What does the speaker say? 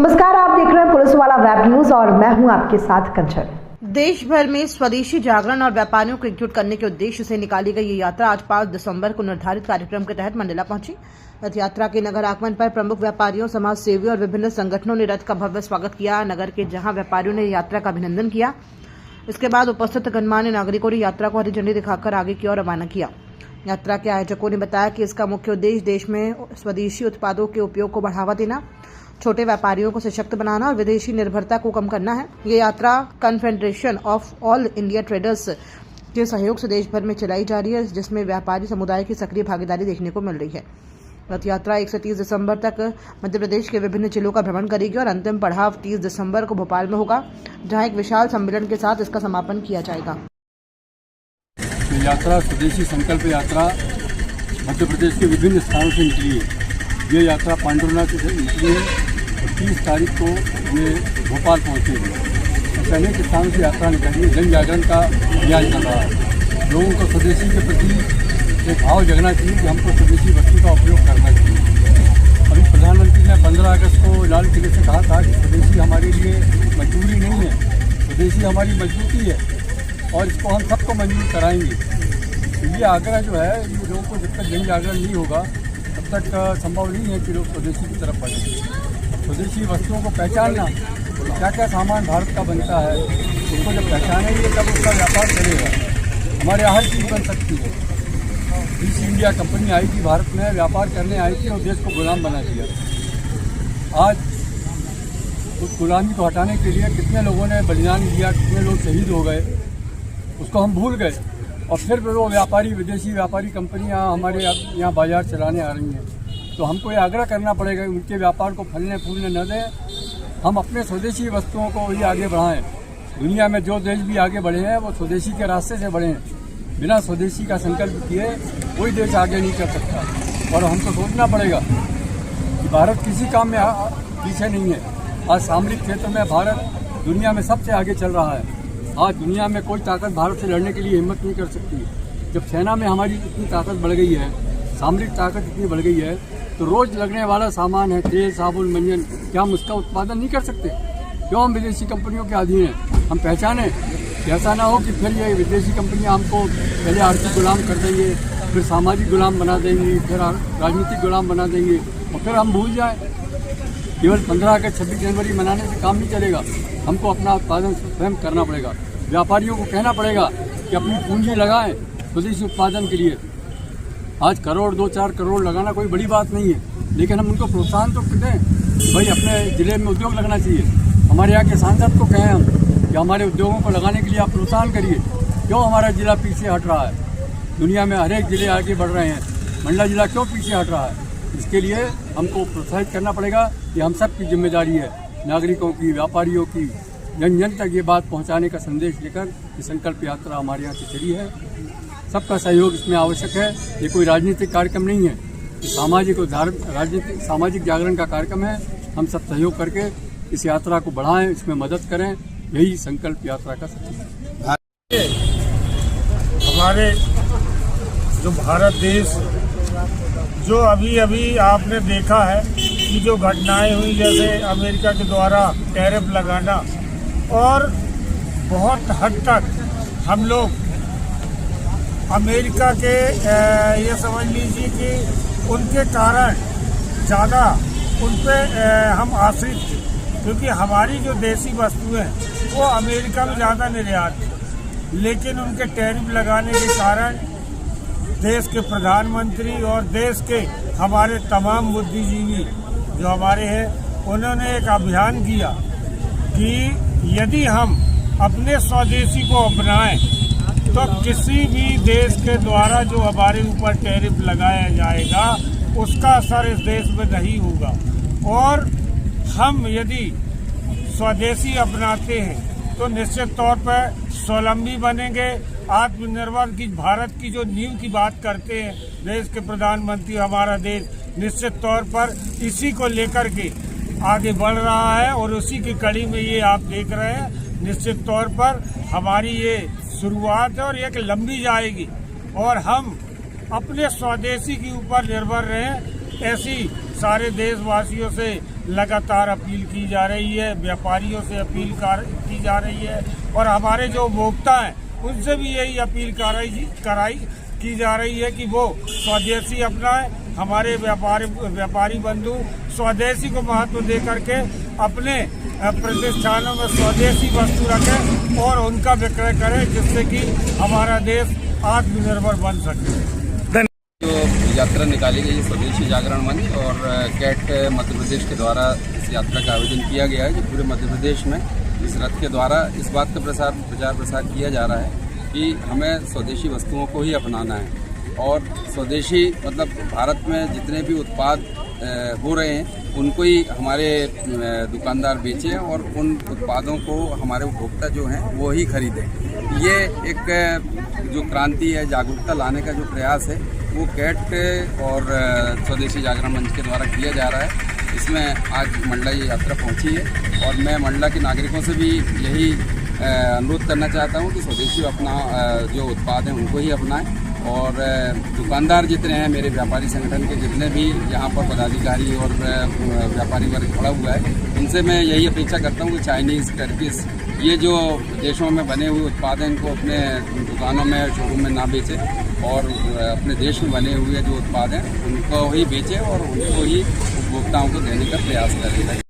नमस्कार, आप देख रहे हैं पुलिस वाला वेब न्यूज और मैं हूं आपके साथ कंचन। देश भर में स्वदेशी जागरण और व्यापारियों को एकजुट करने के उद्देश्य से निकाली गई ये यात्रा आज 5 दिसंबर को निर्धारित कार्यक्रम के तहत मंडला पहुंची। रथ यात्रा के नगर आगमन पर प्रमुख व्यापारियों, समाज सेवियों और विभिन्न संगठनों ने रथ का भव्य स्वागत किया। नगर के जहां व्यापारियों ने यात्रा का अभिनंदन किया, इसके बाद उपस्थित गणमान्य नागरिकों ने यात्रा को हरी झंडी दिखाकर आगे की ओर रवाना किया। यात्रा के आयोजकों ने बताया कि इसका मुख्य उद्देश्य देश में स्वदेशी उत्पादों के उपयोग को बढ़ावा देना, छोटे व्यापारियों को सशक्त बनाना और विदेशी निर्भरता को कम करना है। ये यात्रा confederation of all India traders के सहयोग से देश भर में चलाई जा रही है, जिसमें व्यापारी समुदाय की सक्रिय भागीदारी देखने को मिल रही है। रथ यात्रा 1 से 30 दिसंबर तक मध्य प्रदेश के विभिन्न जिलों का भ्रमण करेगी और अंतिम पड़ाव 30 दिसंबर को भोपाल में होगा, जहां एक विशाल सम्मेलन के साथ इसका समापन किया जाएगा। यात्रा स्वदेशी संकल्प यात्रा मध्य प्रदेश के विभिन्न स्थानों से निकली है। ये यात्रा पांडुरनाथ से निकली है और 30 तारीख को ये भोपाल पहुँचेगी। ऐसे अनेक स्थानों से यात्रा निकली है। जन जागरण का अभियान चल रहा है। लोगों को स्वदेशी के प्रति एक भाव जगना चाहिए कि हमको स्वदेशी वस्तु का उपयोग करना चाहिए। अभी प्रधानमंत्री ने 15 अगस्त को लाल किले से कहा था कि स्वदेशी हमारे लिए मजबूरी नहीं है, स्वदेशी हमारी मजबूती है और इसको हम सबको मंजूर कराएंगे। तो ये आग्रह जो है, ये लोगों को जब तक जन जागरण नहीं होगा तब तक संभव नहीं है कि लोग स्वदेशी की तरफ बढ़ें। स्वदेशी वस्तुओं को पहचानना, क्या क्या सामान भारत का बनता है, उसको जब पहचानेंगे तब उसका व्यापार चलेगा। हमारे यहाँ हर चीज़ बन सकती है। ईस्ट इंडिया कंपनी आई थी भारत में, व्यापार करने आई थी और देश को गुलाम बना दिया। आज उस गुलामी को हटाने के लिए कितने लोगों ने बलिदान दिया, कितने लोग शहीद हो गए, उसको हम भूल गए। और फिर वो व्यापारी, विदेशी व्यापारी कंपनियां हमारे यहाँ बाजार चलाने आ रही हैं। तो हमको ये आग्रह करना पड़ेगा कि उनके व्यापार को फलने फूलने न दें, हम अपने स्वदेशी वस्तुओं को ही आगे बढ़ाएं। दुनिया में जो देश भी आगे बढ़े हैं वो स्वदेशी के रास्ते से बढ़े हैं। बिना स्वदेशी का संकल्प किए कोई देश आगे नहीं कर सकता। और हमको सोचना पड़ेगा कि भारत किसी काम में पीछे नहीं है। आज सामरिक क्षेत्र में भारत दुनिया में सबसे आगे चल रहा है। आज दुनिया में कोई ताकत भारत से लड़ने के लिए हिम्मत नहीं कर सकती। जब सेना में हमारी इतनी ताकत बढ़ गई है, सामरिक ताकत इतनी बढ़ गई है, तो रोज लगने वाला सामान है, तेल, साबुन, मंजन, क्या हम उसका उत्पादन नहीं कर सकते? क्यों हम विदेशी कंपनियों के अधीन हैं? हम पहचाने कि ऐसा ना हो कि फिर ये विदेशी कंपनियां हमको पहले आर्थिक गुलाम कर देंगे, फिर सामाजिक गुलाम बना देंगी, फिर राजनीतिक गुलाम बना देंगे और फिर हम भूल जाएं। केवल 15 अगस्त 26 जनवरी मनाने से काम नहीं चलेगा। हमको अपना उत्पादन स्वयं करना पड़ेगा। व्यापारियों को कहना पड़ेगा कि अपनी पूंजी लगाएं स्वदेशी उत्पादन के लिए। आज करोड़ 2-4 करोड़ लगाना कोई बड़ी बात नहीं है, लेकिन हम उनको प्रोत्साहन तो दें कि भाई अपने ज़िले में उद्योग लगना चाहिए। हमारे यहाँ के सांसद को कहें हम कि हमारे उद्योगों को लगाने के लिए आप प्रोत्साहन करिए। क्यों हमारा ज़िला पीछे हट रहा है? दुनिया में हर एक ज़िले आगे बढ़ रहे हैं, मंडला ज़िला क्यों पीछे हट रहा है? इसके लिए हमको प्रोत्साहित करना पड़ेगा कि हम सब की जिम्मेदारी है, नागरिकों की, व्यापारियों की, जन जन तक ये बात पहुंचाने का संदेश लेकर ये संकल्प यात्रा हमारे यहाँ से चली है। सबका सहयोग इसमें आवश्यक है। ये कोई राजनीतिक कार्यक्रम नहीं है, ये सामाजिक और राजनीतिक सामाजिक जागरण का कार्यक्रम है। हम सब सहयोग करके इस यात्रा को बढ़ाएं, इसमें मदद करें। यही संकल्प यात्रा का सत्य है। हमारे जो भारत देश, जो अभी अभी आपने देखा है कि जो घटनाएं हुई, जैसे अमेरिका के द्वारा टैरिफ लगाना, और बहुत हद तक हम लोग अमेरिका के ये समझ लीजिए कि उनके कारण ज़्यादा उन पर हम आश्रित थे, क्योंकि हमारी जो देसी वस्तुएं हैं वो अमेरिका में ज़्यादा निर्यात थी। लेकिन उनके टैरिफ लगाने के कारण देश के प्रधानमंत्री और देश के हमारे तमाम बुद्धिजीवी जो हमारे हैं, उन्होंने एक अभियान किया कि यदि हम अपने स्वदेशी को अपनाएं तो किसी भी देश के द्वारा जो हमारे ऊपर टैरिफ लगाया जाएगा उसका असर इस देश में नहीं होगा। और हम यदि स्वदेशी अपनाते हैं तो निश्चित तौर पर स्वावलंबी बनेंगे, आत्मनिर्भर की भारत की जो नींव की बात करते हैं देश के प्रधानमंत्री, हमारा देश निश्चित तौर पर इसी को लेकर के आगे बढ़ रहा है। और उसी की कड़ी में ये आप देख रहे हैं, निश्चित तौर पर हमारी ये शुरुआत है और एक लंबी जाएगी और हम अपने स्वदेशी के ऊपर निर्भर रहें, ऐसी सारे देशवासियों से लगातार अपील की जा रही है, व्यापारियों से अपील की जा रही है और हमारे जो उपभोक्ता हैं उनसे भी यही अपील की जा रही है कि वो स्वदेशी अपनाएं। हमारे व्यापारी बंधु स्वदेशी को महत्व दे करके अपने प्रतिष्ठानों में स्वदेशी वस्तु रखें और उनका विक्रय करें, जिससे कि हमारा देश आत्मनिर्भर बन सके। जो यात्रा निकाली गई है स्वदेशी जागरण मंच और कैट मध्य प्रदेश के द्वारा इस यात्रा का आयोजन किया गया है कि पूरे मध्य प्रदेश में इस रथ के द्वारा इस बात का प्रचार प्रसार किया जा रहा है कि हमें स्वदेशी वस्तुओं को ही अपनाना है और स्वदेशी मतलब भारत में जितने भी उत्पाद हो रहे हैं उनको ही हमारे दुकानदार बेचें और उन उत्पादों को हमारे उपभोक्ता जो हैं वो ही खरीदें। ये एक जो क्रांति है, जागरूकता लाने का जो प्रयास है वो कैट और स्वदेशी जागरण मंच के द्वारा किया जा रहा है। इसमें आज मंडला ये यात्रा पहुंची है और मैं मंडला के नागरिकों से भी यही अनुरोध करना चाहता हूं कि स्वदेशी अपना जो उत्पाद हैं उनको ही अपनाएं और दुकानदार जितने हैं, मेरे व्यापारी संगठन के जितने भी यहाँ पर पदाधिकारी और व्यापारी वर्ग खड़ा हुआ है, उनसे मैं यही अपेक्षा करता हूँ कि चाइनीज़, टर्किश ये जो देशों में बने हुए उत्पाद हैं इनको अपने दुकानों में, शोरूम में ना बेचें और अपने देश में बने हुए जो उत्पाद हैं उनको ही बेचें और उनको ही उपभोक्ताओं को देने का प्रयास करें।